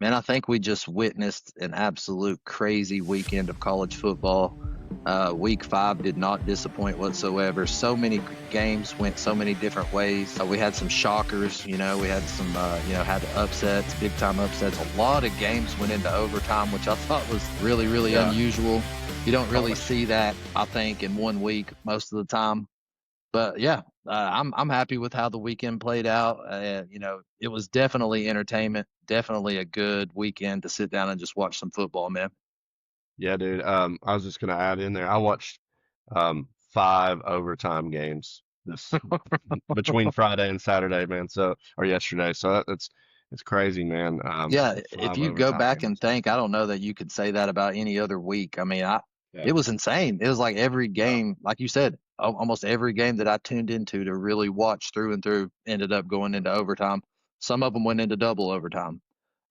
Man, I think we just witnessed an absolute crazy weekend of college football. Week 5 did not disappoint whatsoever. So many games went so many different ways. We had some shockers, we had some, had upsets, big time upsets. A lot of games went into overtime, which I thought was really, really Yeah. unusual. You don't Oh, really see that, I think, in one week most of the time. But yeah, I'm happy with how the weekend played out. It was definitely entertainment, definitely a good weekend to sit down and just watch some football, man. yeah, dude. I was just gonna add in there. I watched 5 overtime games this between Friday and Saturday, man. So or yesterday. So that's it's crazy, man. Yeah, if Five you go overtime back and games. think, I don't know that you could say that about any other week. I mean, Yeah. it was insane. It was like every Yeah. game, like you said, almost every game that I tuned into to really watch through and through ended up going into overtime. Some of them went into double overtime.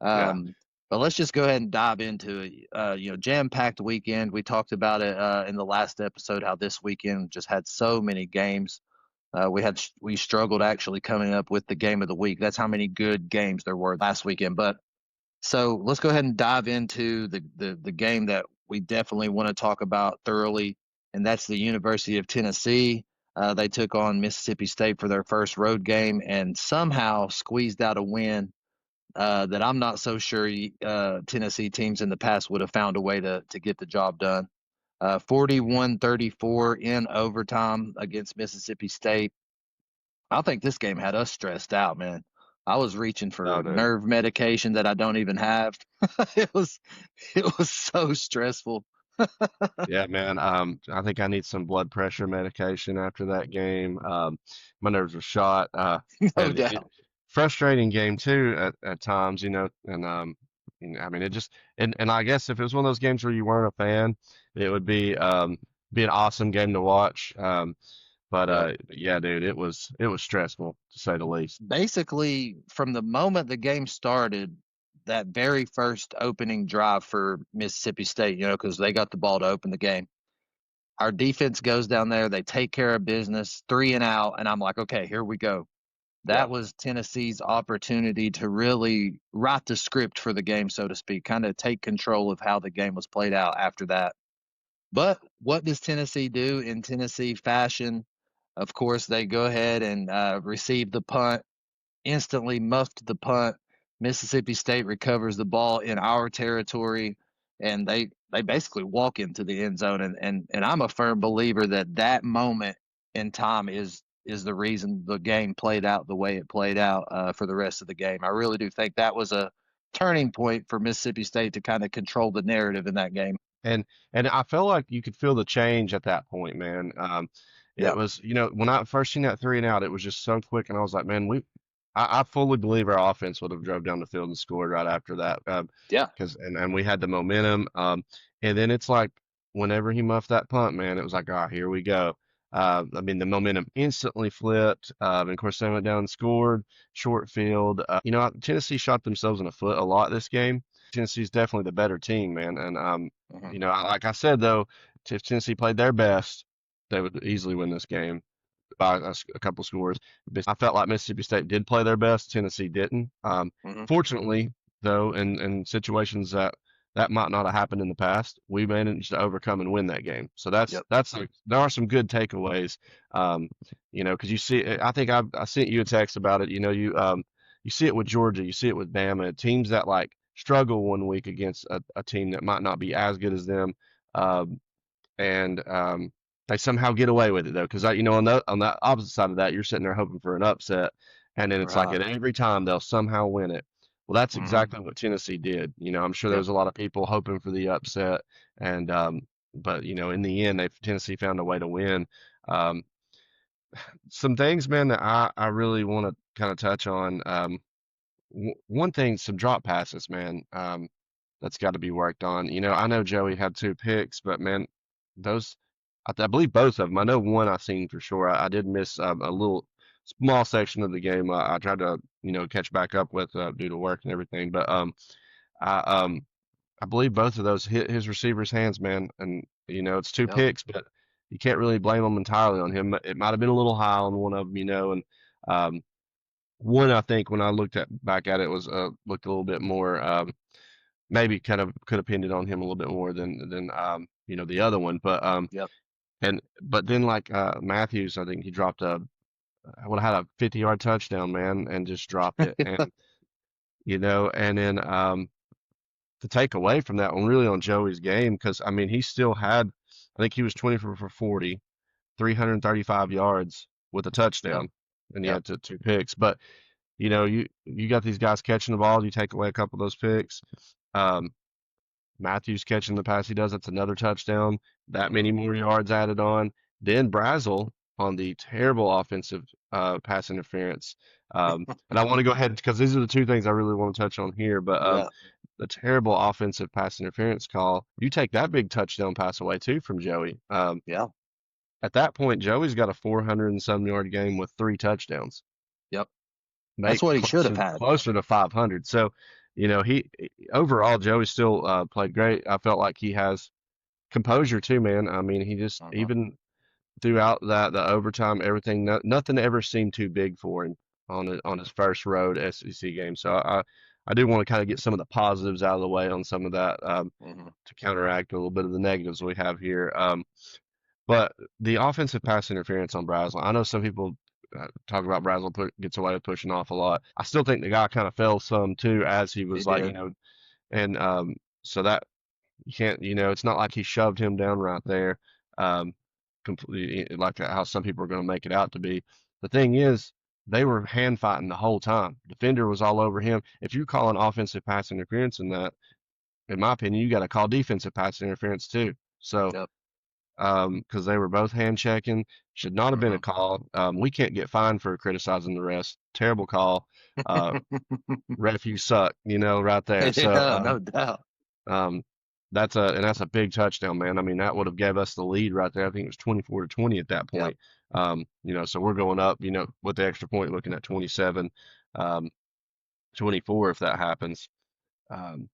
Yeah. But let's just go ahead and dive into it. Jam-packed weekend. We talked about it in the last episode, how this weekend just had so many games. We struggled actually coming up with the game of the week. That's how many good games there were last weekend. But so let's go ahead and dive into the game that we definitely want to talk about thoroughly, and that's the University of Tennessee. They took on Mississippi State for their first road game and somehow squeezed out a win that I'm not so sure Tennessee teams in the past would have found a way to get the job done. 41-34 in overtime against Mississippi State. I think this game had us stressed out, man. I was reaching No, for dude. nerve medication that I don't even have. it was it was so stressful. Yeah, man. I think I need some blood pressure medication after that game. My nerves were shot. No And it, doubt. frustrating game too at times, and I mean it just and I guess if it was one of those games where you weren't a fan, it would be an awesome game to watch. But Yep. yeah, dude, it was stressful to say the least. Basically, from the moment the game started, that very first opening drive for Mississippi State, because they got the ball to open the game. Our defense goes down there, they take care of business, 3 and out, and I'm like, okay, here we go. Yeah. That was Tennessee's opportunity to really write the script for the game, so to speak, kind of take control of how the game was played out after that. But what does Tennessee do in Tennessee fashion? Of course, they go ahead and receive the punt, instantly muffed the punt. Mississippi State recovers the ball in our territory, and they basically walk into the end zone. And I'm a firm believer that that moment in time is the reason the game played out the way it played out for the rest of the game. I really do think that was a turning point for Mississippi State to kind of control the narrative in that game. And and I felt like you could feel the change at that point, man. It Yeah, was, when I first seen that 3 and out, it was just so quick, and I was like, man, I fully believe our offense would have drove down the field and scored right after that, yeah, because and we had the momentum, and then it's like whenever he muffed that punt, man, it was like, ah, here we go. I mean, the momentum instantly flipped. And of course, they went down and scored short field. Tennessee shot themselves in the foot a lot this game. Tennessee's definitely the better team, man. And mhm, like I said though, if Tennessee played their best, they would easily win this game by a couple scores. But I felt like Mississippi State did play their best. Tennessee didn't. mhm, Fortunately, though, in situations that might not have happened in the past, we managed to overcome and win that game. So yep, that's like, there are some good takeaways. Um, because you see, I think I sent you a text about it. You see it with Georgia, you see it with Bama, teams that like struggle one week against a team that might not be as good as them. Um, and They somehow get away with it though, because on the opposite side of that, you're sitting there hoping for an upset, and then it's like right, at every time they'll somehow win it. Well, that's mhm, exactly what Tennessee did. I'm sure there yep, was a lot of people hoping for the upset, and but in the end, Tennessee found a way to win. Um, some things, man, that I really want to kind of touch on. One thing, some drop passes, man. That's got to be worked on. I know Joey had 2 picks, but man, those I believe both of them. I know one I seen for sure. I did miss a little small section of the game. I tried to catch back up with due to work and everything, but I I believe both of those hit his receiver's hands, man. And it's two yep. picks, but you can't really blame them entirely on him. It might have been a little high on one of them, and um, One, I think when I looked at back at it was looked a little bit more maybe kind of could have pinned it on him a little bit more than the other one. But Yep. but then like Matthews, I think he dropped a would have had a 50-yard touchdown, man, and just dropped it. And and then to take away from that one really on Joey's game, because I mean he still had, I think he was 24 for 40, 335 yards with a Yep. touchdown, and he Yep. had two picks. But you got these guys catching the ball, you take away a couple of those picks. Um, Matthews catching the pass he does, that's another touchdown. That Hmm. many more yards added on. Then Brazel on the terrible offensive pass interference. And I want to go ahead because these are the two things I really want to touch on here. But Yeah. the terrible offensive pass interference call, you take that big touchdown pass away too from Joey. Yeah. At that point, Joey's got a 400 and some yard game with three touchdowns, Yep. That's make what he should have closer had. closer to 500. So, he overall Joey still played great. I felt like he has composure too, man. I mean, he just Hmm. even throughout that the overtime, everything, nothing ever seemed too big for him on his first road SEC game. So I do want to kind of get some of the positives out of the way on some of that Hmm. to counteract a little bit of the negatives we have here. But the offensive pass interference on Brazel, I know some people talk about Brazel gets away with pushing off a lot. I still think the guy kind of fell some too as he He was like, did. and so that you can't, it's not like he shoved him down right there, um, completely like how some people are going to make it out to be. The thing is, they were hand fighting the whole time. Defender was all over him. If you call an offensive pass interference in that, in my opinion, you got to call defensive pass interference too. So, Yep. because they were both hand checking, should not have been a Hmm. call. We can't get fined for criticizing the refs. Terrible call. Uh, Ref, you suck, right there. So, Yeah, no doubt. um, that's a big touchdown, man. I mean, that would have gave us the lead right there. I think it was 24-20 at that Yep. point. So we're going up, with the extra point, looking at 27, um, 24 if that happens. Um,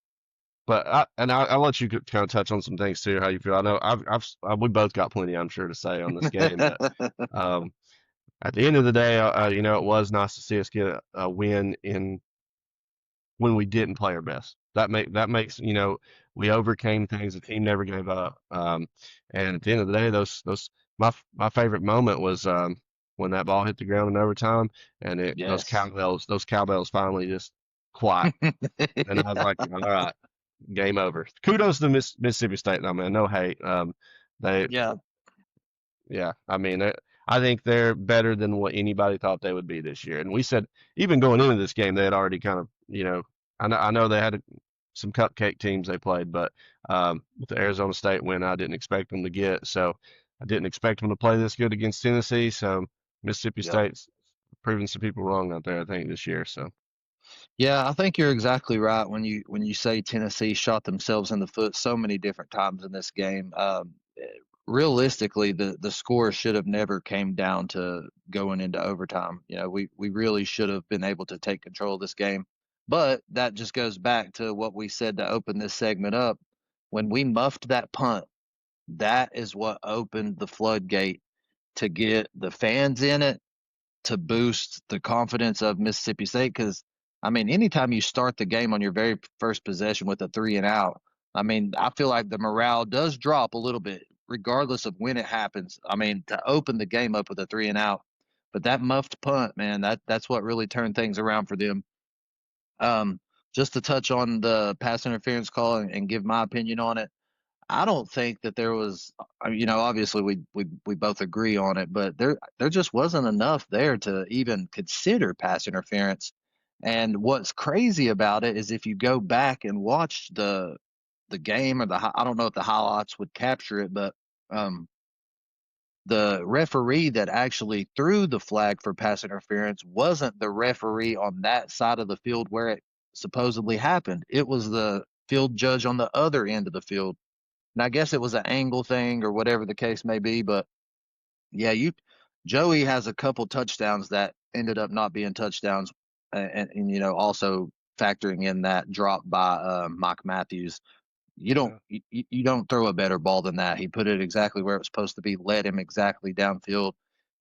but I'll let you kind of touch on some things too, how you feel. I know we both got plenty, I'm sure, to say on this game, but um, at the end of the day, it was nice to see us get a win in when we didn't play our best. That makes we overcame things. The team never gave up. And at the end of the day, those my favorite moment was when that ball hit the ground in overtime, and those Yes. cowbells finally just quiet. And I was like, all right, game over. Kudos to Mississippi State, though, man. No hate. They Yeah. Yeah, I mean, I think they're better than what anybody thought they would be this year. And we said even going into this game, they had already kind of, I know they had some cupcake teams they played, but with the Arizona State win, I didn't expect them to get. So I didn't expect them to play this good against Tennessee. So Mississippi Yep. State's proving some people wrong out there, I think, this year. So Yeah, I think you're exactly right when you say Tennessee shot themselves in the foot so many different times in this game. Realistically, the score should have never came down to going into overtime. We really should have been able to take control of this game. But that just goes back to what we said to open this segment up. When we muffed that punt, that is what opened the floodgate to get the fans in it, to boost the confidence of Mississippi State. Because, I mean, anytime you start the game on your very first possession with a 3 and out, I mean, I feel like the morale does drop a little bit, regardless of when it happens. I mean, to open the game up with a 3 and out, but that muffed punt, man, that's what really turned things around for them. Um, just to touch on the pass interference call and give my opinion on it. I don't think that there was, obviously we both agree on it, but there just wasn't enough there to even consider pass interference. And what's crazy about it is if you go back and watch the game, or I don't know if the highlights would capture it, but um, the referee that actually threw the flag for pass interference wasn't the referee on that side of the field where it supposedly happened. It was the field judge on the other end of the field, and I guess it was an angle thing or whatever the case may be. But yeah, Joey has a couple touchdowns that ended up not being touchdowns, and also factoring in that drop by Mike Matthews. You don't yeah, you don't throw a better ball than that. He put it exactly where it was supposed to be, led him exactly downfield.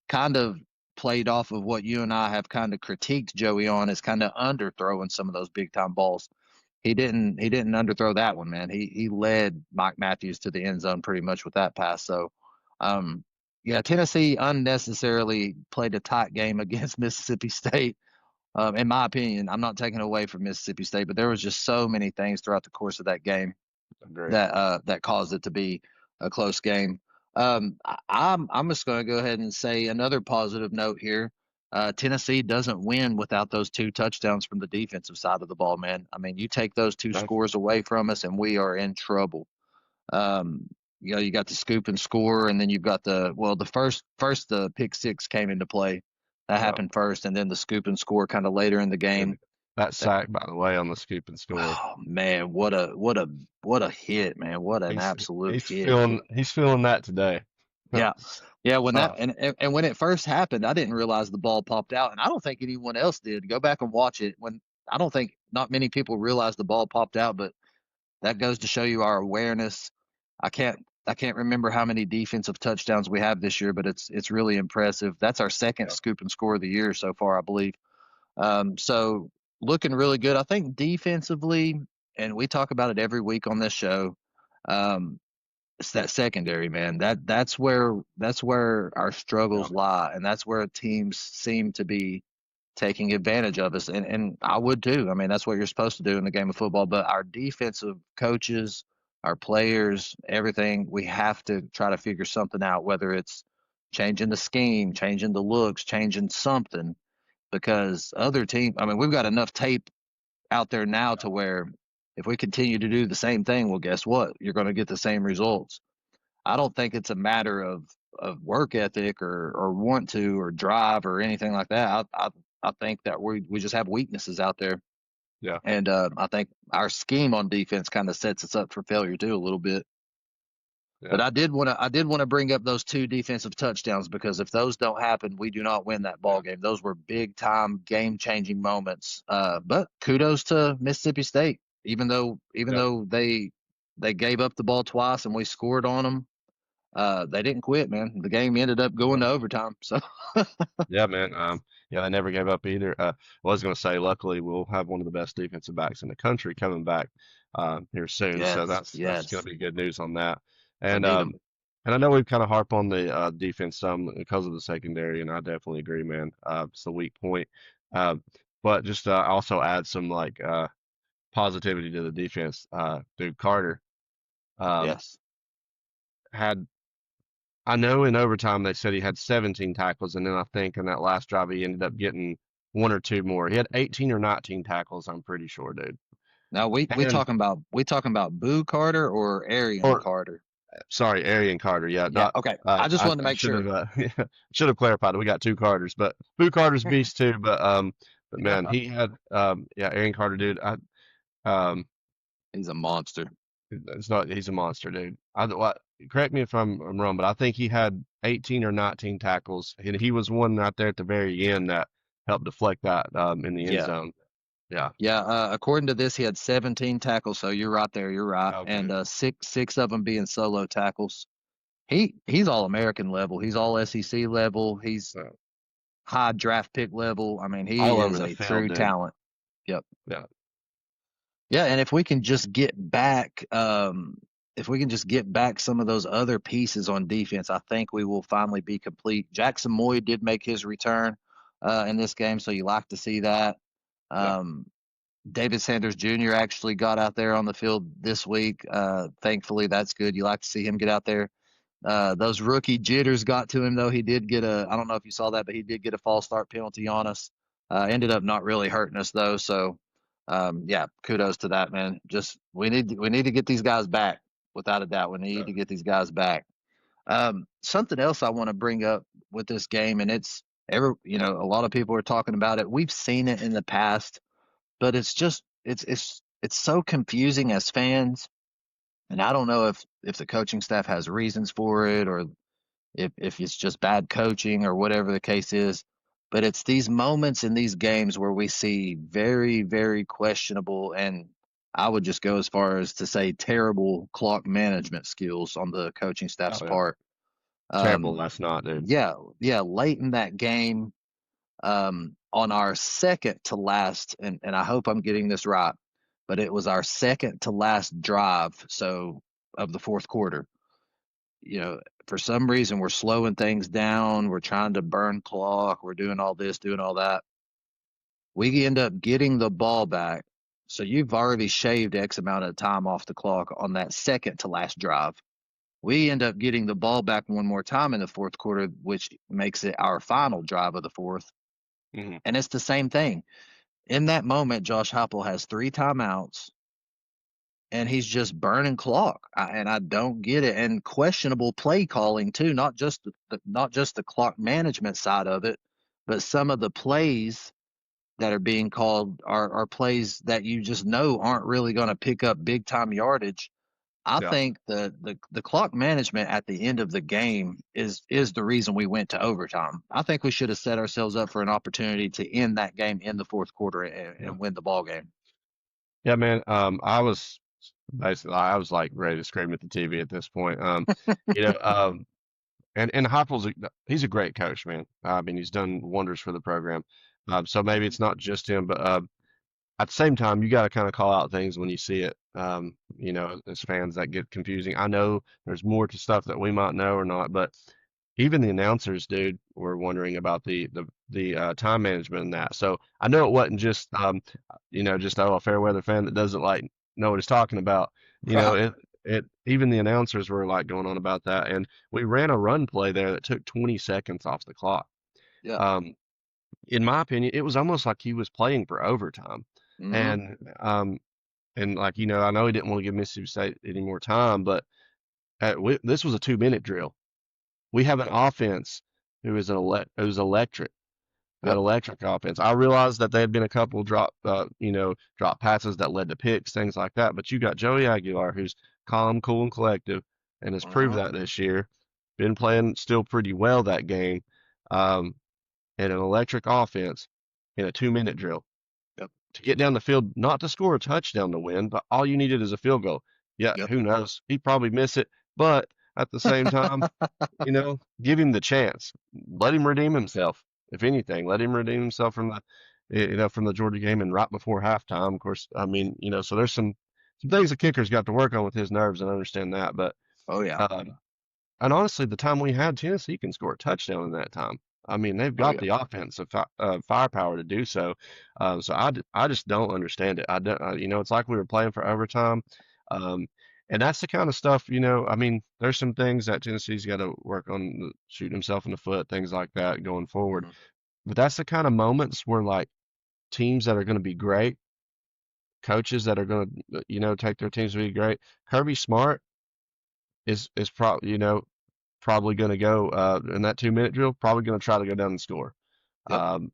Kind of played off of what you and I have kind of critiqued Joey on, is kind of underthrowing some of those big time balls. He didn't underthrow that one, man. He led Mike Matthews to the end zone pretty much with that pass. So, um, yeah, Tennessee unnecessarily played a tight game against Mississippi State. In my opinion, I'm not taking away from Mississippi State, but there was just so many things throughout the course of that game Agree. that caused it to be a close game. I'm just going to go ahead and say another positive note here. Tennessee doesn't win without those two touchdowns from the defensive side of the ball, man. I mean, you take those two No, scores away from us, and we are in trouble. Um, you got the scoop and score, and then you've got the first the pick six came into play. That yeah. happened first, and then the scoop and score kind of later in the And game. that That sack, by the way, on the scoop and score. Oh man, what a hit, man! What an He's absolute he's hit. feeling that today. Yeah, yeah. When that Uh, and when it first happened, I didn't realize the ball popped out, and I don't think anyone else did. Go back and watch it. When I don't think not many people realized the ball popped out, but that goes to show you our awareness. I can't remember how many defensive touchdowns we have this year, but it's really impressive. That's our second yeah, scoop and score of the year so far, I believe. So looking really good. I think defensively, and we talk about it every week on this show. Um, it's that secondary, man. That's where our yeah, struggles lie, and that's where teams seem to be taking advantage of us. And I would too. I mean, that's what you're supposed to do in the game of football. But our defensive coaches, our players, everything, we have to try to figure something out, whether it's changing the scheme, changing the looks, changing something, because other team, I mean, we've got enough tape out there now to where if we continue to do the same thing, well, guess what? You're going to get the same results. I don't think it's a matter of work ethic or want to or drive or anything like that. I think that we just have weaknesses out there, yeah, and I think our scheme on defense kind of sets us up for failure too a little bit. But yeah, I did want to bring up those two defensive touchdowns, because if those don't happen, we do not win that yeah, ball game. Those were big time game changing moments. But kudos to Mississippi State, even though even yeah, though they gave up the ball twice and we scored on them. They didn't quit, man. The game ended up going yeah. to overtime. So Yeah, man. Yeah, they never gave up either. I was going to say, luckily, we'll have one of the best defensive backs in the country coming back here soon. So yes, that's going yes, to be good news on that. we And need them. and I know we've kind of harped on the defense some because of the secondary, and I definitely agree, man. It's a weak point. Uh, but just also add some like positivity to the defense. Dude, Carter um, Yes. had I know in overtime they said he had 17 tackles, and then I think in that last drive he ended up getting one or two more. He had 18 or 19 tackles, I'm pretty sure, dude. Now we And talking about Boo Carter or Arian or Carter? sorry, Arian Carter. Yeah, Yeah. not. Okay. I just wanted to I make should sure. have should have clarified. We got two Carters, but Boo Carter's beast too. But man, he had yeah, Arian Carter, dude. Um He's a monster. it's not he's a monster, dude. Correct me if I'm wrong, but I think he had 18 or 19 tackles, and he was one right there at the very end that helped deflect that in the end Yeah. zone. Yeah. Yeah. According to this, he had 17 tackles. So you're right there. You're right. And Okay. six of them being solo tackles. He's all American level. He's all SEC level. He's So, high draft pick level. I mean, he all over is the a field, true dude. talent. Yep. Yeah. Yeah, and if we can just get back some of those other pieces on defense, I think we will finally be complete. Jackson Moy did make his return in this game, so you like to see that. Yeah. Um, David Sanders Jr. actually got out there on the field this week. Thankfully, that's good. You like to see him get out there. Those rookie jitters got to him though. He did get I don't know if you saw that, but he did get a false start penalty on us. Ended up not really hurting us though. So yeah, kudos to that, man. Just we need to get these guys back, without a doubt. We need to get these guys back. Something else I want to bring up with this game, and a lot of people are talking about it. We've seen it in the past, but it's so confusing as fans, and I don't know if the coaching staff has reasons for it, or if it's just bad coaching or whatever the case is. But it's these moments in these games where we see very, very questionable, and I would just go as far as to say terrible clock management skills on the coaching staff's Oh yeah. part. Terrible Um, last night, dude. yeah, yeah, late in that game, on our second to last, and I hope I'm getting this right, but it was our second to last drive, so of the fourth quarter. You know, for some reason we're slowing things down, we're trying to burn clock, we're doing all this, doing all that. We end up getting the ball back. So you've already shaved X amount of time off the clock on that second to last drive. We end up getting the ball back one more time in the fourth quarter, which makes it our final drive of the fourth. Hmm. And it's the same thing. In that moment, Josh Heupel has three timeouts and he's just burning clock. And I don't get it. And questionable play calling too, not just the clock management side of it, but some of the plays that are being called are plays that you just know aren't really going to pick up big time yardage. I Yeah. think the clock management at the end of the game is the reason we went to overtime. I think we should have set ourselves up for an opportunity to end that game in the fourth quarter Yeah. and win the ball game. Yeah, man. I was like ready to scream at the TV at this point. You know, and he's a great coach, man. I mean, he's done wonders for the program. So maybe it's not just him, but at the same time, you got to kind of call out things when you see it. As fans that get confusing. I know there's more to stuff that we might know or not, but even the announcers, dude, were wondering about the time management and that. So I know it wasn't just just a fair weather fan that doesn't like know what he's talking about. You know, Right. it even the announcers were like going on about that, and we ran a run play there that took 20 seconds off the clock. Yeah. Um, in my opinion, it was almost like he was playing for overtime. Mm-hmm. And like I know he didn't want to give Mississippi State any more time, but this was a 2-minute drill. We have an offense who's electric, that Yep. electric offense. I realized that there had been a couple drop passes that led to picks, things like that. But you got Joey Aguilar, who's calm, cool, and collective, and has proved Uh-huh. that this year. Been playing still pretty well that game. Um, and an electric offense in a 2-minute drill Yep. to get down the field, not to score a touchdown to win, but all you needed is a field goal. Yeah, Yep. who knows? He'd probably miss it, but at the same time, give him the chance. Let him redeem himself. If anything, let him redeem himself from the Georgia game and right before halftime. Of course, I mean, so there's some things the kicker's got to work on with his nerves, and I understand that. But Oh yeah. um, and honestly, the time we had, Tennessee can score a touchdown in that time. I mean, they've Oh got yeah. the offensive firepower to do so. So I just don't understand it. I don't, it's like we were playing for overtime. Um, and that's the kind of stuff, I mean, there's some things that Tennessee's got to work on, shooting himself in the foot, things like that going forward. Mhm. But that's the kind of moments where, like, teams that are going to be great, coaches that are going to, take their teams to be great. Kirby Smart is probably going to go in that 2-minute drill, probably going to try to go down and score. Yep. Um,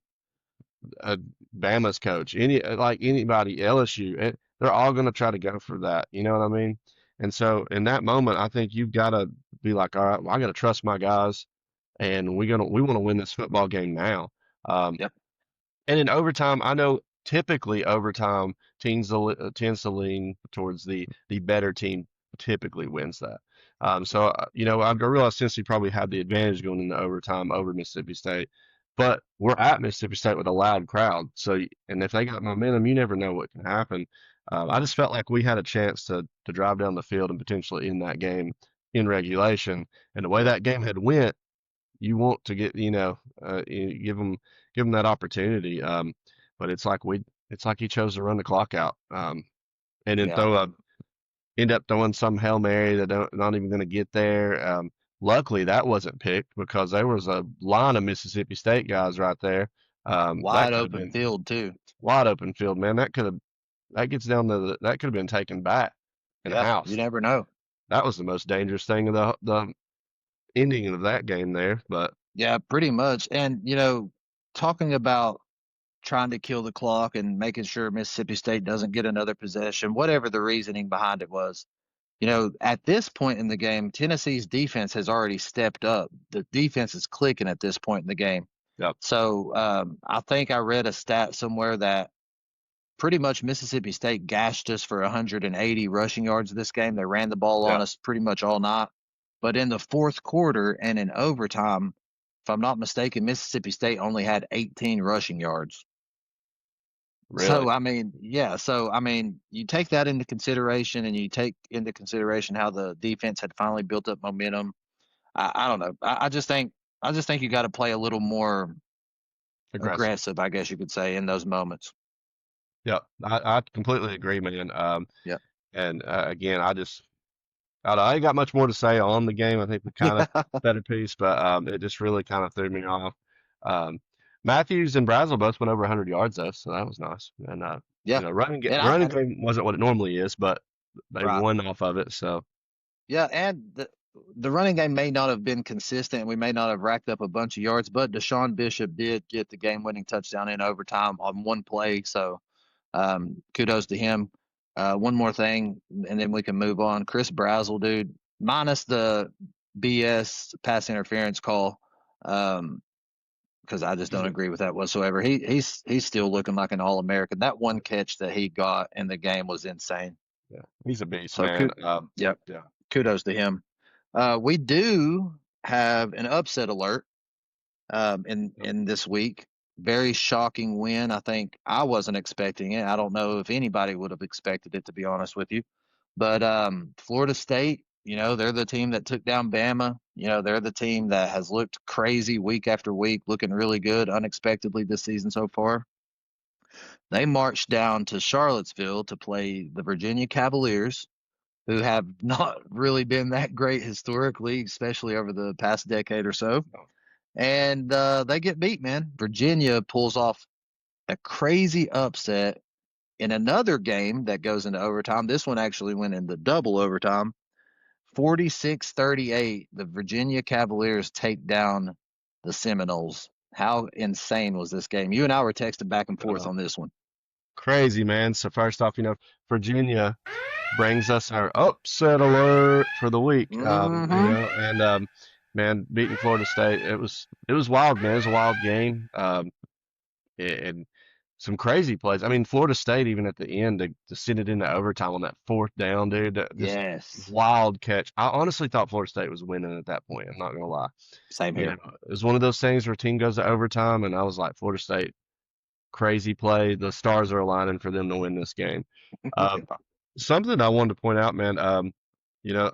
uh, Bama's coach, like anybody, LSU, they're all going to try to go for that. You know what I mean? And so in that moment, I think you've got to be like, all right, well, I got to trust my guys, and we want to win this football game now. Um, Yep. and in overtime, I know typically overtime tends to lean towards the better team typically wins that. I realize Tennessee probably had the advantage going into overtime over Mississippi State, but we're at Mississippi State with a loud crowd. And if they got momentum, you never know what can happen. I just felt like we had a chance to drive down the field and potentially end that game in regulation. And the way Yep. that game had went, you want to get give them that opportunity. But it's like he chose to run the clock out, and then Yeah. end up throwing some Hail Mary that not even going to get there. Luckily that wasn't picked because there was a line of Mississippi State guys right there. That Wide could have open been field too. wide open field, man. That gets down to that could have been taken back in the Yeah. You house. never know. That was the most dangerous thing of the ending of that game there. But Yeah, pretty much. And talking about trying to kill the clock and making sure Mississippi State doesn't get another possession, whatever the reasoning behind it was. At this point in the game, Tennessee's defense has already stepped up. The defense is clicking at this point in the game. yep, So I think I read a stat somewhere that pretty much Mississippi State gashed us for 180 rushing yards this game. They ran the ball on yeah, us pretty much all night. But in the fourth quarter and in overtime, if I'm not mistaken, Mississippi State only had 18 rushing yards. So Really? I mean, yeah. So I mean, you take that into consideration, and you take into consideration how the defense had finally built up momentum. I don't know. I just think you got to play a little more Aggressive. aggressive, I guess you could say, in those moments. Yep. I completely agree, man. Yeah. And again, I ain't got much more to say on the game. I think the kind of Yeah. better piece, but it just really kind of threw me off. Um, Matthews and Brazel both went over 100 yards though, so that was nice. And Yeah. And running game wasn't what it normally is, but they right. won off of it. So Yeah, and the running game may not have been consistent. We may not have racked up a bunch of yards, but Deshaun Bishop did get the game-winning touchdown in overtime on one play. So kudos to him. One more thing, and then we can move on. Chris Brazel, dude, minus the BS pass interference call, because I just he's don't a agree with that whatsoever. He's still looking like an All-American. That one catch that he got in the game was insane. yeah, he's a beast, So, man. yep, Yeah. kudos to him. We do have an upset alert in this week. Very shocking win. I think I wasn't expecting it. I don't know if anybody would have expected it, to be honest with you. But Florida State, they're the team that took down Bama. They're the team that has looked crazy week after week, looking really good unexpectedly this season so far. They marched down to Charlottesville to play the Virginia Cavaliers, who have not really been that great historically, especially over the past decade or so. And they get beat, man. Virginia pulls off a crazy upset in another game that goes into overtime. This one actually went into double overtime. 46-38, the Virginia Cavaliers take down the Seminoles. How insane was this game? You and I were texting back and forth Uh, on this one. Crazy, man. So first off, Virginia brings us our upset alert for the week. Mm-hmm. And man, beating Florida State, it was wild, man. It was a wild game. And some crazy plays. I mean, Florida State even at the end to send it into overtime on that fourth down, dude. Just Yes. wild catch. I honestly thought Florida State was winning at that point. I'm not gonna lie. Same You know, here. it was one of those things where team goes to overtime, and I was like, Florida State, crazy play. The stars are aligning for them to win this game. Um, Something I wanted to point out, man. You know,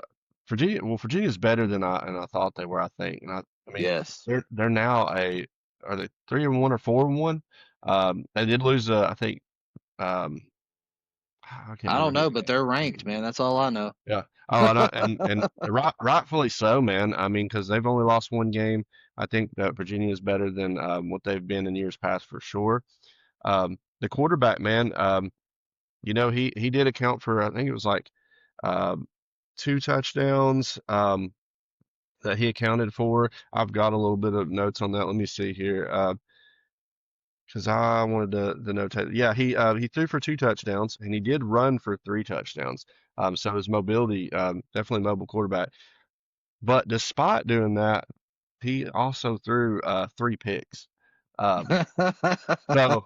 Virginia's better than I thought they were. I think, and I mean, Yes. they're now are they 3-1 or 4-1? They did lose, I think, um, I can't I remember don't who know, they but they're got. ranked, man. That's all I know. Yeah. Oh, and rightfully so, man. I mean, because they've only lost one game. I think that Virginia is better than what they've been in years past for sure. The quarterback, man. He did account for, I think it was like um, two touchdowns that he accounted for. I've got a little bit of notes on that. Let me see here. Because I wanted to notate. Yeah, he threw for two touchdowns and he did run for three touchdowns. So his mobility, definitely mobile quarterback. But despite doing that, he also threw three picks. Um, so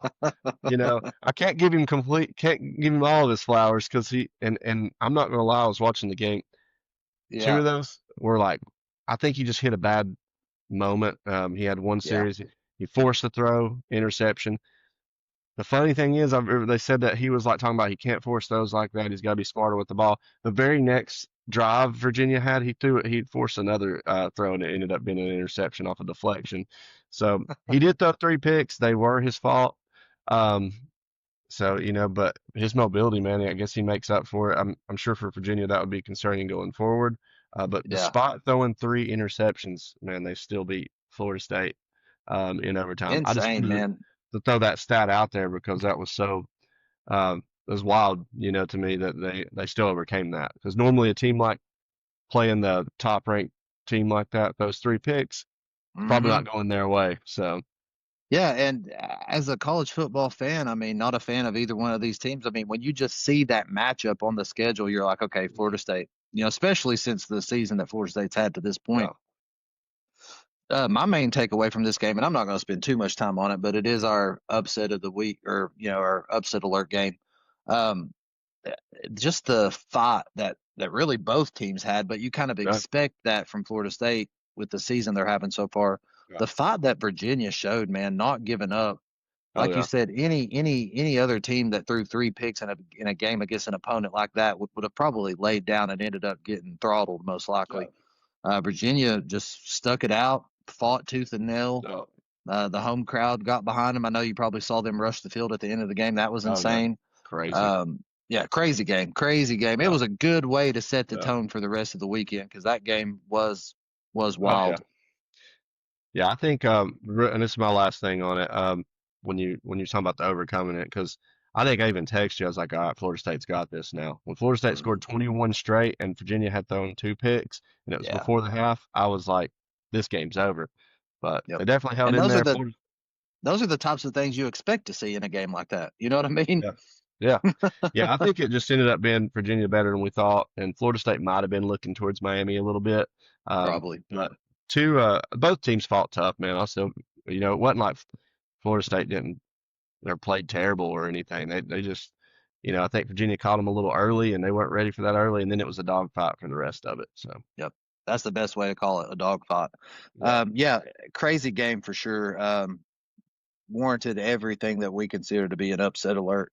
I can't give him all of his flowers because and I'm not gonna lie, I was watching the game. Two Yeah. of those were like, I think he just hit a bad moment. He had one Yeah. series, he forced a throw, interception. The funny thing is, they said that he was like talking about he can't force throws like that. He's got to be smarter with the ball. The very next drive Virginia had, he threw it. He forced another throw, and it ended up being an interception off a deflection. So he did throw three picks. They were his fault. Um, but his mobility, man, I guess he makes up for it. I'm sure for Virginia that would be concerning going forward. But Yeah. despite throwing three interceptions, man, they still beat Florida State in overtime. I just Insane, wanted man. to throw that stat out there because that was it was wild, to me that they still overcame that. Because normally a team like playing the top ranked team like that, those three picks, it's probably Hmm. not going their way. So Yeah, and as a college football fan, I mean, not a fan of either one of these teams. I mean, when you just see that matchup on the schedule, you're like, okay, Florida State. Especially since the season that Florida State's had to this yeah, point. My main takeaway from this game, and I'm not going to spend too much time on it, but it is our upset of the week, or our upset alert game. Um, just the fight that that really both teams had, but you kind of Yeah. expect that from Florida State with the season they're having so far. Yeah. The fight that Virginia showed, man, not giving up. Oh Like you yeah. said, any other team that threw three picks in a game against an opponent like that would have probably laid down and ended up getting throttled most Yeah. likely. Virginia just stuck it out, fought tooth and nail. Yeah. The home crowd got behind them. I know you probably saw them rush the field at the end of the game. That was Oh yeah. insane. Crazy. Yeah, crazy game, crazy game. It Yeah. was a good way to set the Yeah. tone for the rest of the weekend because that game was Oh yeah. wild. Yeah, I think and this is my last thing on it. When you're talking about the overcoming it, because I think I even texted you. I was like, all right, Florida State's got this now. When Florida State Mhm. scored 21 straight and Virginia had thrown two picks, and it was Yeah, before the half, I was like, this game's over. But yep. they definitely held And in those are there. the Florida, those are the types of things you expect to see in a game like that. You know what I mean? yeah, yeah, yeah. I think it just ended up being Virginia better than we thought, and Florida State might have been looking towards Miami a little bit. Probably. But both teams fought tough, man. I still, it wasn't like Florida State didn't or played terrible or anything. They just, I think Virginia caught them a little early, and they weren't ready for that early, and then it was a dogfight for the rest of it. So Yep. That's the best way to call it, a dogfight. yeah, Yeah, crazy game for sure. Warranted everything that we consider to be an upset alert.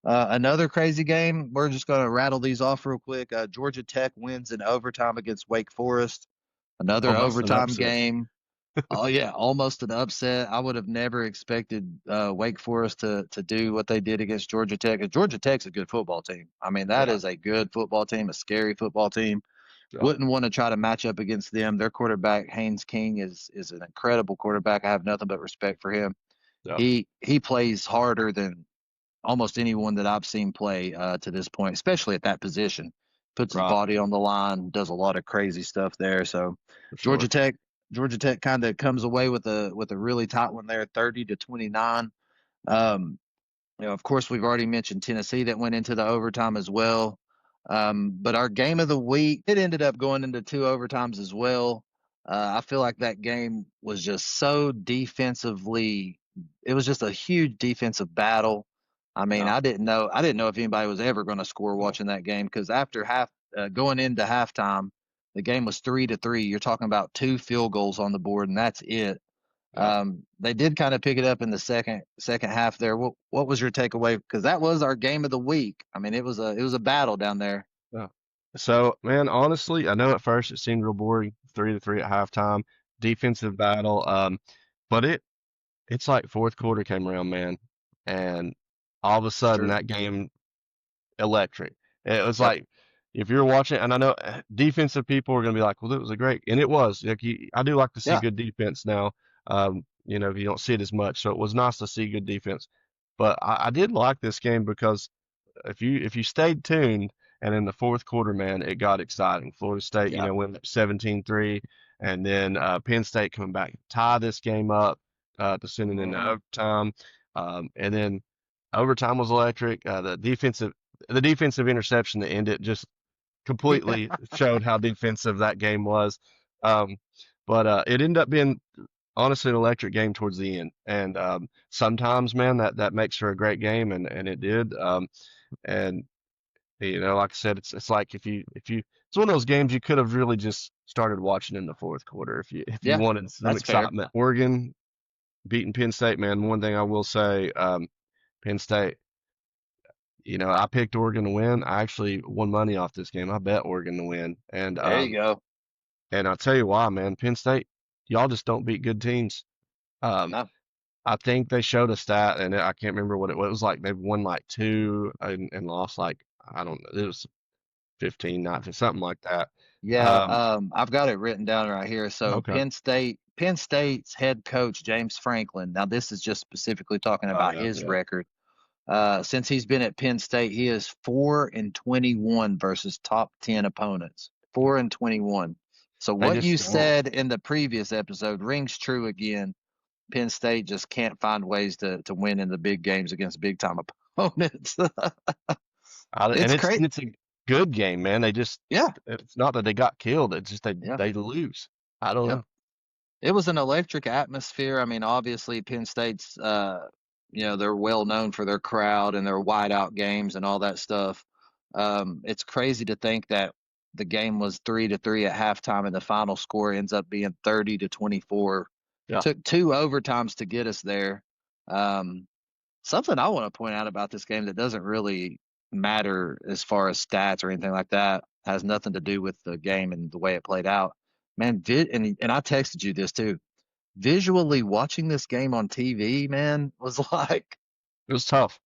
Another crazy game. We're just going to rattle these off real quick. Georgia Tech wins in overtime against Wake Forest. Another almost an overtime upset. game. Oh yeah, almost an upset. I would have never expected Wake Forest to do what they did against Georgia Tech. Georgia Tech's a good football team. I mean, that Yeah, is a good football team, a scary football team. yeah, Wouldn't want to try to match up against them. Their quarterback Haynes King is an incredible quarterback. I have nothing but respect for him. yeah, He plays harder than almost anyone that I've seen play to this point, especially at that position. Puts his right, body on the line, does a lot of crazy stuff there. So for Georgia sure. Tech, Georgia Tech kind of comes away with a really tight one there, 30-29. Um, of course, we've already mentioned Tennessee that went into the overtime as well. But our game of the week, it ended up going into two overtimes as well. I feel like that game was just so defensively, it was just a huge defensive battle. I mean, Yeah, I didn't know if anybody was ever going to score yeah, watching that game because after going into halftime, the game was 3-3. You're talking about two field goals on the board, and that's it. yeah, They did kind of pick it up in the second half there. What was your takeaway? Because that was our game of the week. I mean, it was a battle down there. yeah. So, man, honestly, I know at first it seemed real boring, 3-3 at halftime, defensive battle. But it's like fourth quarter came around, man, and all of a sudden Sure. that game electric. It was Yep. like if you're watching, and I know defensive people are going to be like, "Well, it was a great," and it was. Like I do like to see Yeah. good defense now. You don't see it as much, so it was nice to see good defense. But I did like this game because if you stayed tuned, and in the fourth quarter, man, it got exciting. Florida State, Yeah. went up 17-3, and then Penn State coming back to tie this game up to send it into Hmm. overtime, and then overtime was electric. The defensive interception that ended just completely showed how defensive that game was. Um, but it ended up being honestly an electric game towards the end. And sometimes, man, that makes for a great game, and it did. And like I said, it's like if you it's one of those games you could have really just started watching in the fourth quarter if you Yeah. wanted some That's fair. excitement. Oregon beating Penn State, man. One thing I will say, Penn State. I picked Oregon to win. I actually won money off this game. I bet Oregon to win, and There you go. I'll tell you why, man. Penn State, y'all just don't beat good teams. Um, No. I think they showed a stat, and I can't remember what it was like. They've won like two and lost like I don't know. It was 15, 19, something like that. Yeah. Um, I've got it written down right here. So okay. Penn State's head coach James Franklin. Now this is just specifically talking Oh about yeah, his yeah, record. Since he's been at Penn State, he is 4-21 versus top 10 opponents. yeah. 4-21. So They what you just don't. said in the previous episode rings true again. Penn State just can't find ways to win in the big games against big time opponents. And It's it's crazy. and it's a good game, man. They just Yeah, it's not that they got killed. It's just they yeah, they lose. I don't yep. know. It was an electric atmosphere. I mean, obviously Penn State's they're well known for their crowd and their whiteout games and all that stuff. It's crazy to think that The game was 3-3 at halftime, and the final score ends up being 30-24. Yeah, Took two overtimes to get us there. Um, Something I want to point out about this game that doesn't really matter as far as stats or anything like that, has nothing to do with the game and the way it played out. Man, and I texted you this too. Visually watching this game on TV, man, was like it was tough.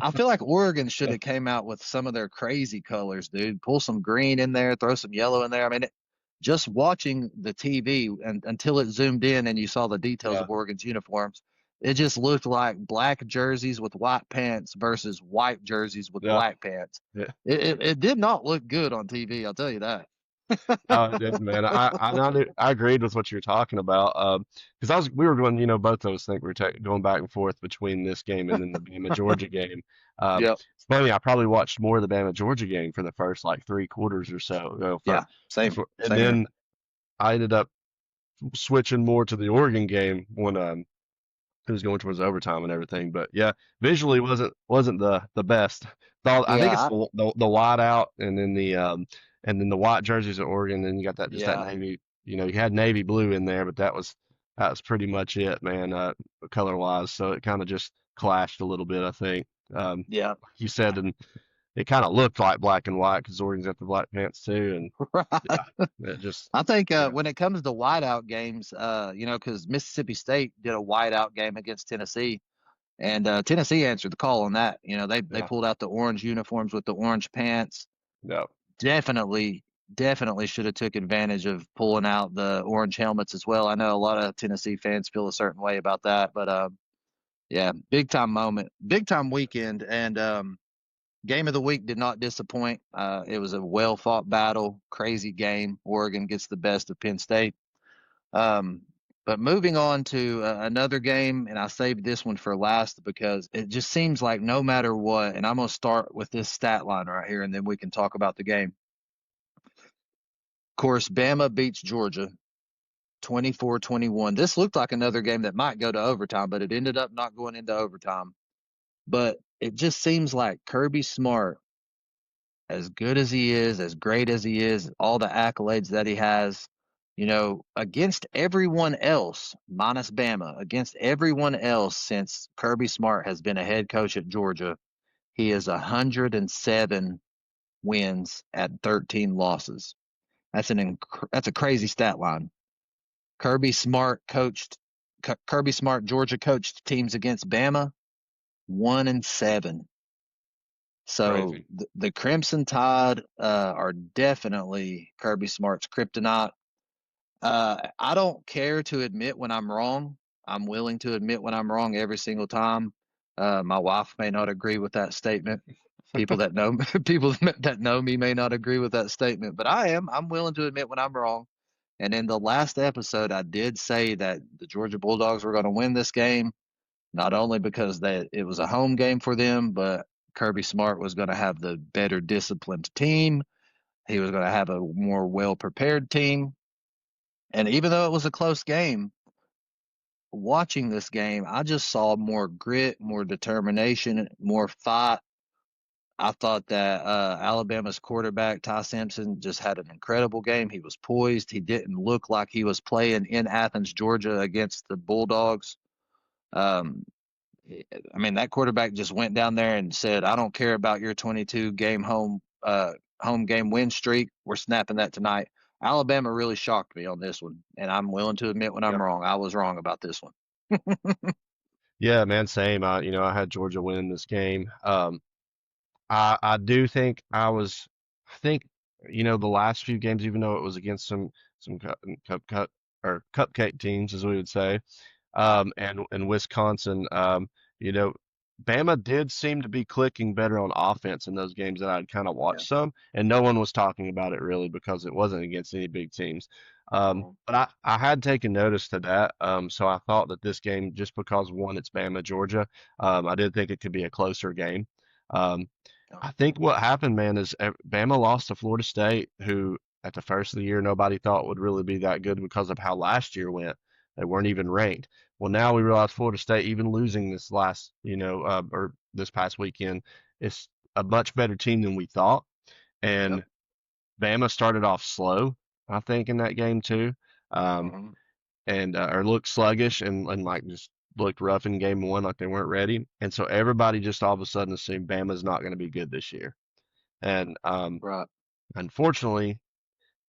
I feel like Oregon should Yeah, have came out with some of their crazy colors, dude. Pull some green in there, throw some yellow in there. I mean, just watching the TV and until it zoomed in and you saw the details yeah, of Oregon's uniforms, it just looked like black jerseys with white pants versus white jerseys with yeah, black pants. yeah. It did not look good on TV, I'll tell you that. Oh, it did, man. I agreed with what you're talking about. Because we were going, both of us think we were going back and forth between this game and then the Bama Georgia game. Yep. It's funny, I probably watched more of the Bama Georgia game for the first like 3 quarters or so. Yeah. And Same here. then I ended up switching more to the Oregon game when it was going towards overtime and everything. But yeah, visually wasn't the best. I think it's Yeah. the wide out and then the white jerseys at Oregon. And you got that just that Yeah. navy. You had navy blue in there, but that was pretty much it, man. Color wise, so it kind of just clashed a little bit, I think. Yeah. Like you said, and it kind of looked like black and white because Oregon's got the black pants too, and Right. yeah, it just I think yeah, when it comes to whiteout games, because Mississippi State did a whiteout game against Tennessee, and Tennessee answered the call on that. They yeah, pulled out the orange uniforms with the orange pants. yeah, Definitely, definitely should have took advantage of pulling out the orange helmets as well. I know a lot of Tennessee fans feel a certain way about that, but yeah, big time moment, big time weekend, and game of the week did not disappoint. It was a well fought battle, crazy game. Oregon gets the best of Penn State. Um, but moving on to another game, and I saved this one for last because it just seems like no matter what, and I'm going to start with this stat line right here, and then we can talk about the game. Of course, Bama beats Georgia 24-21. This looked like another game that might go to overtime, but it ended up not going into overtime. But it just seems like Kirby Smart, as good as he is, as great as he is, all the accolades that he has, against everyone else, minus Bama, against everyone else since Kirby Smart has been a head coach at Georgia, he is 107 wins at 13 losses. That's a crazy stat line. Kirby Smart coached Kirby Smart Georgia coached teams against Bama 1-7. So crazy. the Crimson Tide are definitely Kirby Smart's kryptonite. I don't care to admit when I'm wrong. I'm willing to admit when I'm wrong every single time. My wife may not agree with that statement. People that know people that know me may not agree with that statement, but I am. I'm willing to admit when I'm wrong. And in the last episode, I did say that the Georgia Bulldogs were going to win this game, not only because it was a home game for them, but Kirby Smart was going to have the better disciplined team. He was going to have a more well prepared team. And even though it was a close game, watching this game, I just saw more grit, more determination, more fight. I thought that Alabama's quarterback, Ty Simpson, just had an incredible game. He was poised. He didn't look like he was playing in Athens, Georgia against the Bulldogs. Um, I mean, that quarterback just went down there and said, "I don't care about your 22 game home game win streak. We're snapping that tonight." Alabama really shocked me on this one, and I'm willing to admit when I'm Yeah. wrong. I was wrong about this one. Yeah, man, same. I had Georgia winning this game. I do think I think, the last few games, even though it was against some cupcake teams, as we would say, Yeah, and Wisconsin, you know, Bama did seem to be clicking better on offense in those games that I'd kind of yeah, watched some, and no one was talking about it really because it wasn't against any big teams. uh-huh, But I had taken notice to that, so I thought that this game, just because one, it's Bama, Georgia, I did think it could be a closer game. Um, yeah, I think what happened, man, is Bama lost to Florida State, who at the first of the year nobody thought would really be that good because of how last year went. They weren't even ranked. Well, now we realize Florida State, even losing this last, or this past weekend, is a much better team than we thought. yep, And Bama started off slow, I think, in that game too, um, Mhm. and or looked sluggish and like just looked rough in game one, like they weren't ready. And so everybody just all of a sudden assumed Bama's not going to be good this year. And Right. unfortunately,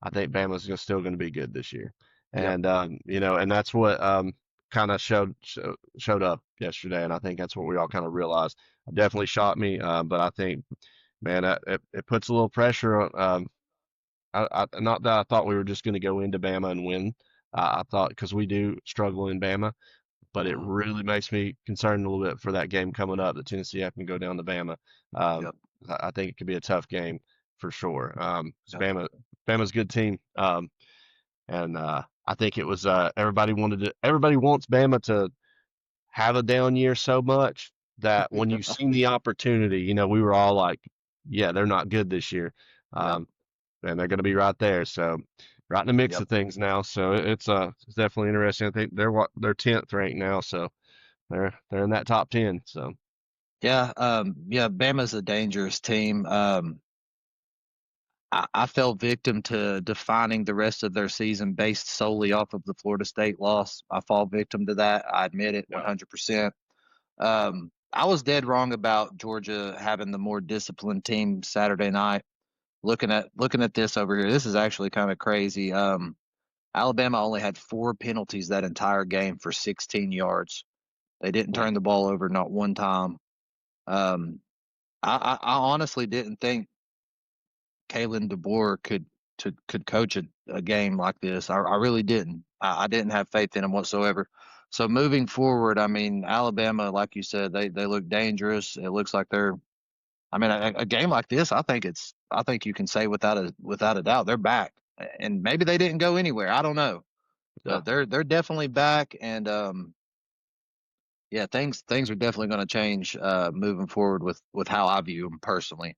I think Bama's still going to be good this year. Yep. And and that's what kind of showed up yesterday. And I think that's what we all kind of realized. It definitely shocked me, but I think, man, it puts a little pressure on. Not that I thought we were just going to go into Bama and win. I thought because we do struggle in Bama, but it Mhm. really makes me concerned a little bit for that game coming up that Tennessee having to go down to Bama. Um, Yep. I think it could be a tough game for sure. 'Cause Yep. Bama's a good team. And I think it was everybody wants Bama to have a down year so much that when you seen the opportunity, we were all like, yeah, they're not good this year. Yep. Um, and they're going to be right there. So right in the mix Yep. of things now. So it's definitely interesting. I think they're 10th ranked now, so they're in that top 10. So Yeah. Yeah. Bama's a dangerous team. I fell victim to defining the rest of their season based solely off of the Florida State loss. I fall victim to that. I admit it yeah, 100%. I was dead wrong about Georgia having the more disciplined team Saturday night. Looking at this over here, this is actually kind of crazy. Alabama only had 4 penalties that entire game for 16 yards. They didn't yeah, turn the ball over not one time. Um, I honestly didn't think Kalen DeBoer could coach a game like this. I really didn't. I didn't have faith in him whatsoever. So moving forward, I mean, Alabama, like you said, they look dangerous. It looks like they're. I mean, a game like this, I think you can say without a doubt they're back. And maybe they didn't go anywhere. I don't know, yeah, but they're definitely back. And yeah, things are definitely going to change moving forward with how I view them personally.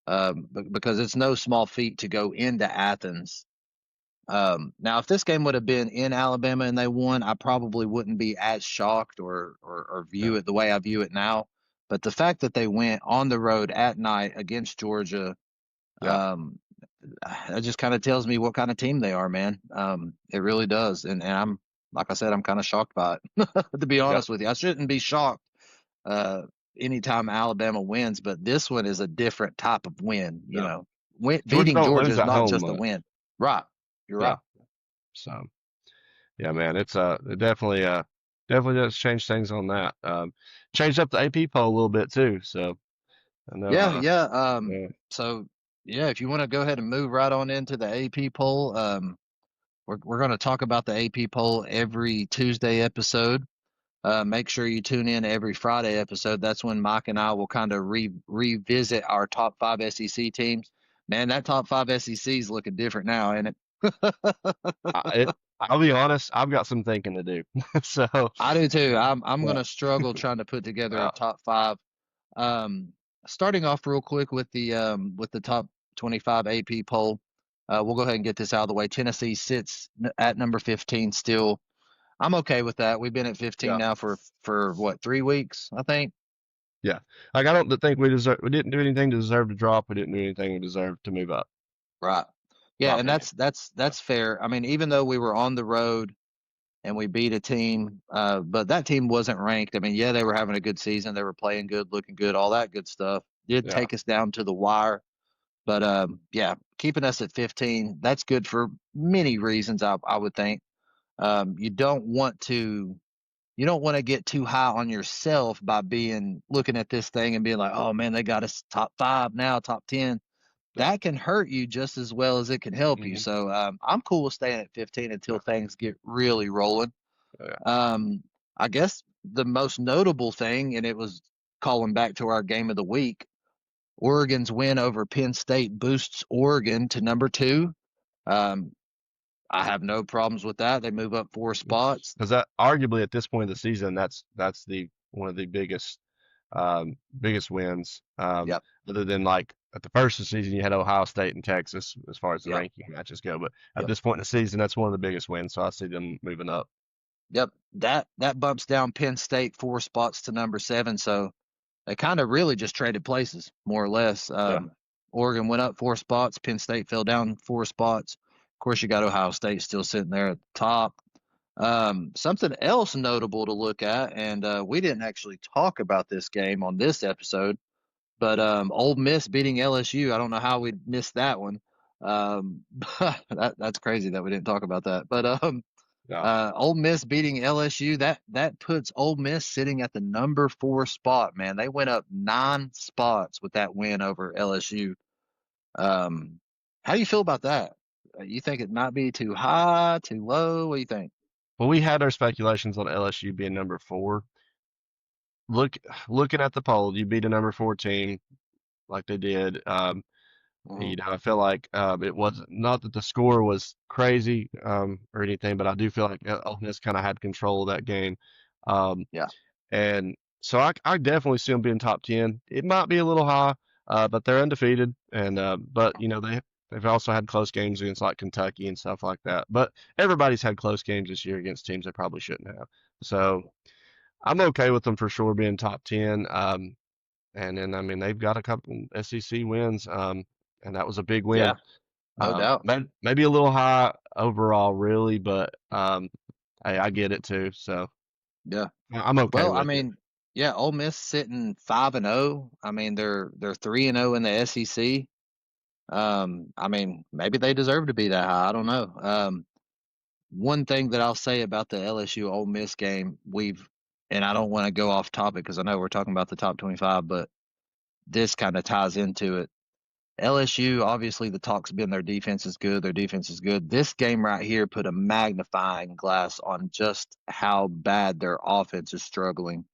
Because it's no small feat to go into Athens. Now, if this game would have been in Alabama and they won, I probably wouldn't be as shocked or yeah, view it the way I view it now. But the fact that they went on the road at night against Georgia, yeah, um, that just kind of tells me what kind of team they are, man. It really does. And I'm, like I said, I'm kind of shocked by it, to be yeah, honest with you. I shouldn't be shocked uh, anytime Alabama wins, but this one is a different type of win. yeah. Georgia Beating don't Georgia lose is at not home just a much. win. Right. You're Yeah. right. So yeah, man, it definitely does change things on that. Changed up the AP poll a little bit too. So I know Yeah. Yeah. yeah, So yeah, if you want to go ahead and move right on into the AP poll, we're going to talk about the AP poll every Tuesday episode. Make sure you tune in every Friday episode. That's when Mike and I will kind of revisit our top five SEC teams. Man, that top five SEC is looking different now, ain't it? I'll be honest, I've got some thinking to do. So I do too. I'm yeah, gonna struggle trying to put together a yeah, top five. Um, Starting off real quick with the top 25 AP poll. We'll go ahead and get this out of the way. Tennessee sits at number 15 still. I'm okay with that. We've been at 15 yeah, now for what, 3 weeks, I think. yeah. Like I don't think we didn't do anything to deserve to drop. We didn't do anything we deserved to move up. Right. Yeah, My and opinion. Yeah, that's fair. I mean, even though we were on the road and we beat a team, but that team wasn't ranked. I mean, yeah, they were having a good season. They were playing good, looking good, all that good stuff. Did yeah, take us down to the wire. But yeah, keeping us at 15, that's good for many reasons, I would think. You don't want to get too high on yourself by being looking at this thing and being like, oh man, they got us top five now, top 10. yeah, That can hurt you just as well as it can help you. hmm So I'm cool with staying at 15 until yeah, things get really rolling. yeah. Um, I guess the most notable thing, and it was calling back to our game of the week, Oregon's win over Penn State boosts Oregon to number two. Um, I have no problems with that. They move up 4 spots. Because that arguably at this point of the season, that's the one of the biggest wins. Yep, Other than like at the first of the season, you had Ohio State and Texas as far as the yep, ranking matches go. But at yep, this point in the season, that's one of the biggest wins. So I see them moving up. yep. That bumps down Penn State 4 spots to number seven. So they kind of really just traded places, more or less. Yeah, Oregon went up 4 spots. Penn State fell down 4 spots. Of course, you got Ohio State still sitting there at the top. Something else notable to look at, and we didn't actually talk about this game on this episode, but Ole Miss beating LSU. I don't know how we missed that one. That's crazy that we didn't talk about that. But Yeah. Ole Miss beating LSU, that puts Ole Miss sitting at the number 4 spot. Man, they went up 9 spots with that win over LSU. Um, how do you feel about that? You think it might be too high, too low? What do you think? Well, we had our speculations on LSU being number 4. Look, looking at the poll, you beat a number 4 team like they did. Mhm. I feel like it wasn't not that the score was crazy or anything, but I do feel like Ole Miss kind of had control of that game. Um, Yeah, and so I definitely see them being top 10. It might be a little high, but they're undefeated, and but they've also had close games against like Kentucky and stuff like that. But everybody's had close games this year against teams they probably shouldn't have. So I'm okay with them for sure being top 10. And then, I mean, they've got a couple SEC wins, and that was a big yeah, win. no doubt. Maybe a little high overall, really, but hey, I get it too. So Yeah. I'm okay Well, I with it. mean, yeah, Ole Miss sitting 5-0. I mean, they're 3-0 in the SEC. I mean, maybe they deserve to be that high. I don't know. One thing that I'll say about the LSU Ole Miss game, and I don't want to go off topic because I know we're talking about the top 25, but this kind of ties into it. LSU, obviously, the talk's been their defense is good. Their defense is good. This game right here put a magnifying glass on just how bad their offense is struggling.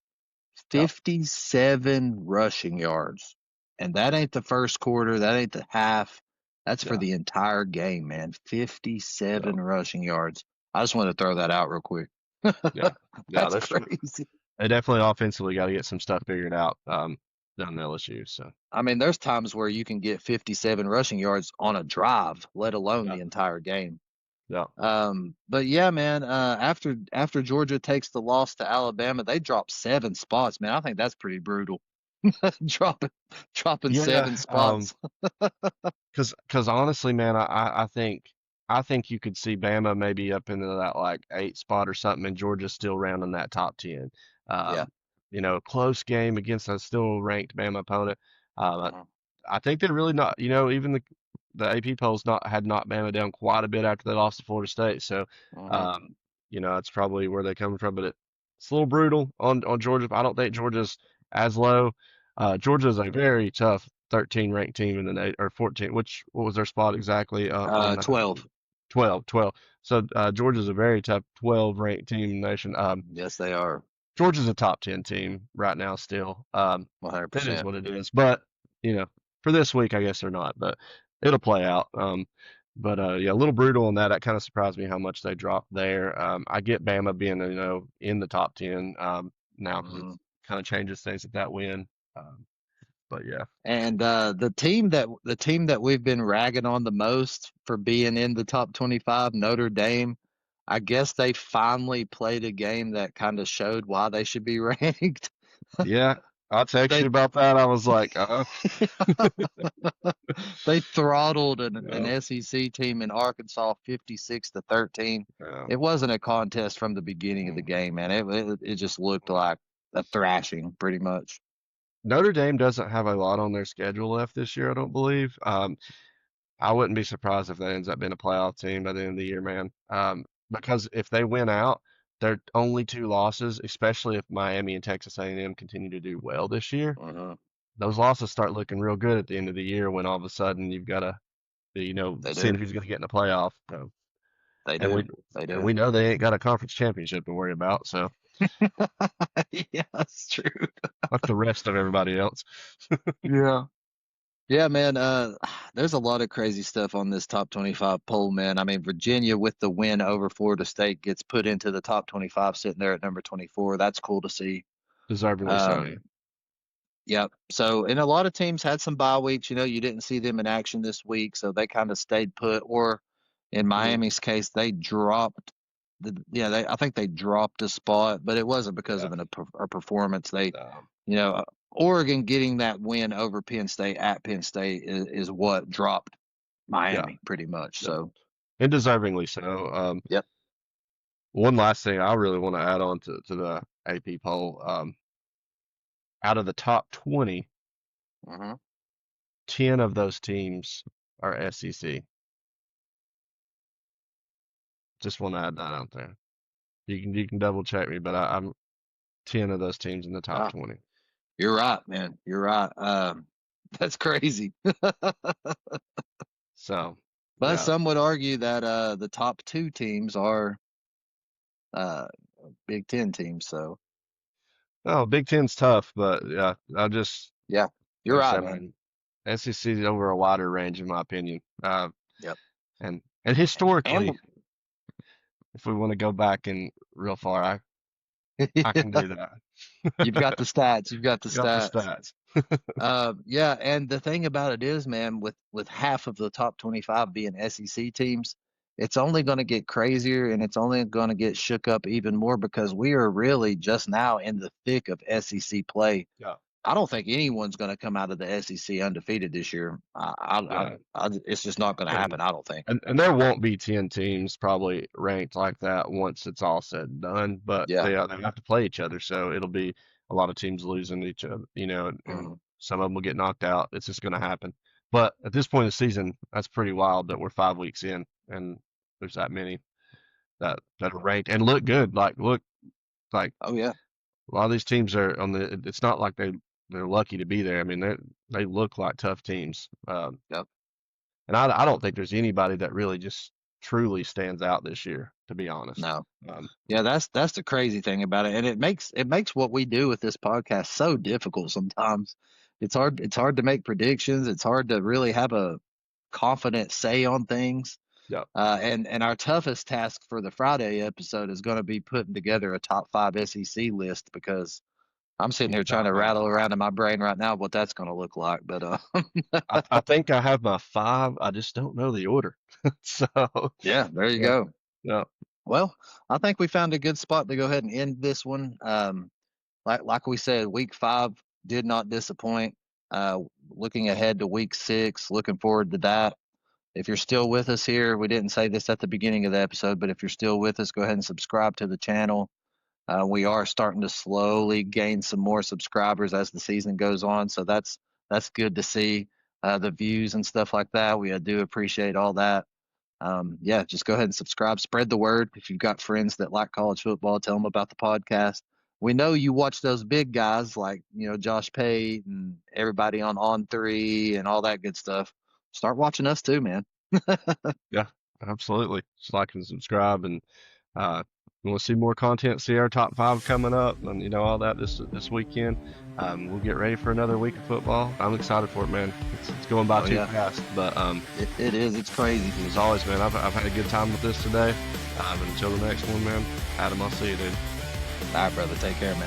Yeah, 57 rushing yards. And that ain't the first quarter. That ain't the half. That's for yeah, the entire game, man. yeah, 57 rushing yards. I just want to throw that out real quick. yeah, yeah. That's crazy. They definitely offensively got to get some stuff figured out down in LSU. So I mean, there's times where you can get 57 rushing yards on a drive, let alone yeah, the entire game. yeah, But yeah, man, after Georgia takes the loss to Alabama, they drop 7 spots, man. I think that's pretty brutal. dropping dropping yeah. 7 spots. Because honestly, man, I think you could see Bama maybe up into that like 8 spot or something, and Georgia still rounding that top 10. Yeah. Um, close game against a still ranked Bama opponent. Um, Uh-huh. I think they're really not. Even the AP polls not had knocked Bama down quite a bit after they lost to Florida State. So, Uh-huh. um, that's probably where they're coming from. But it's a little brutal on Georgia. I don't think Georgia's as low. Georgia is a very tough 13 ranked team in the or 14. What was their spot exactly on the 12. 12, 12. So Georgia's a very tough 12 ranked team in the nation. Yes, they are. Georgia's a top 10 team right now still. That is 100%. what it is. But, for this week, I guess they're not, but it'll play out. But yeah, a little brutal on that. That kind of surprised me how much they dropped there. I get Bama being, in the top 10 now because it Mhm. kind of changes things at that win. Um, but yeah, And the team that we've been ragging on the most for being in the top 25, Notre Dame, I guess they finally played a game that kind of showed why they should be ranked. yeah, I texted They you about that. I was like, they throttled an yeah, SEC team in Arkansas 56-13. yeah. It wasn't a contest from the beginning of the Mm. game, man. It just looked like a thrashing, pretty much. Notre Dame doesn't have a lot on their schedule left this year, I don't believe. I wouldn't be surprised if that ends up being a playoff team by the end of the year, man. Because if they win out, their only 2 losses, especially if Miami and Texas A&M continue to do well this year, Uh-huh. those losses start looking real good at the end of the year when all of a sudden you've got to, They seeing do. who's going to get in the playoff. They And we do. They and do. we know they ain't got a conference championship to worry about, so Yeah, that's true. like the rest of everybody else. Yeah. Yeah, man. There's a lot of crazy stuff on this top 25 poll, man. I mean, Virginia with the win over Florida State gets put into the top 25, sitting there at number 24. That's cool to see. Deservedly so, yeah. Um, Yep. So, and a lot of teams had some bye weeks. You didn't see them in action this week, so they kind of stayed put. Or in Hmm. Miami's case, they dropped I think they dropped a spot, but it wasn't because Yeah. of a performance. They, Um, you know, Oregon getting that win over Penn State at Penn State is what dropped Yeah, Miami pretty much. yeah, So, and deservingly so. yep. One last thing I really want to add on to the AP poll. Out of the top 20, Hmm. 10 of those teams are SEC. Just want to add that out there. You can double check me, but I'm 10 of those teams in the top Wow, 20. you're right, man. You're right. That's crazy. So But yeah. some would argue that the top two teams are uh, Big Ten teams. So, Oh, Big Ten's tough, but yeah, yeah, you're like I right, said, man. man, SEC is over a wider range in my opinion. Yep. And And historically, if we want to go back and real far, I can do that. you've got the stats. You've got the Got the stats. stats. Yeah, and the thing about it is, man, with half of the top 25 being SEC teams, it's only going to get crazier and it's only going to get shook up even more because we are really just now in the thick of SEC play. Yeah, I don't think anyone's going to come out of the SEC undefeated this year. yeah. It's just not going to And happen. I don't think. and there won't be 10 teams probably ranked like that once it's all said and done, but Yeah. they have to play each other, so it'll be a lot of teams losing each other, and Mhm. some of them will get knocked out. It's just going to happen. But at this point in the season, that's pretty wild that we're 5 weeks in and there's that many that are ranked and look good. Look like Oh yeah. a lot of these teams are on the. It's not like they're lucky to be there. I mean, they look like tough teams. Yep. And I don't think there's anybody that really just truly stands out this year, to be honest. No. Um, Yeah, that's the crazy thing about it, and it makes what we do with this podcast so difficult sometimes. It's hard to make predictions. It's hard to really have a confident say on things. yeah, And our toughest task for the Friday episode is going to be putting together a top five SEC list because I'm sitting here trying oh to man, rattle around in my brain right now what that's going to look like. But I think I have my five. I just don't know the order. So yeah, there you yeah, go. yeah, Well, I think we found a good spot to go ahead and end this one. Like we said, week 5 did not disappoint. Uh, Looking ahead to week 6, looking forward to that. If you're still with us here, we didn't say this at the beginning of the episode, but if you're still with us, go ahead and subscribe to the channel. We are starting to slowly gain some more subscribers as the season goes on, so that's good to see. The views and stuff like that. We do appreciate all that. Yeah, just go ahead and subscribe. Spread the word. If you've got friends that like college football, tell them about the podcast. We know you watch those big guys like, Josh Pate and everybody on three and all that good stuff. Start watching us too, man. yeah, absolutely. Just like and subscribe, and you want to see more content, see our top five coming up, and all that this weekend. We'll get ready for another week of football. I'm excited for it, man. It's going by Oh too yeah, fast, but it is. It's crazy. as always, man, I've had a good time with this today. And until the next one, man, Adam, I'll see you, dude. All right, brother. Take care, man.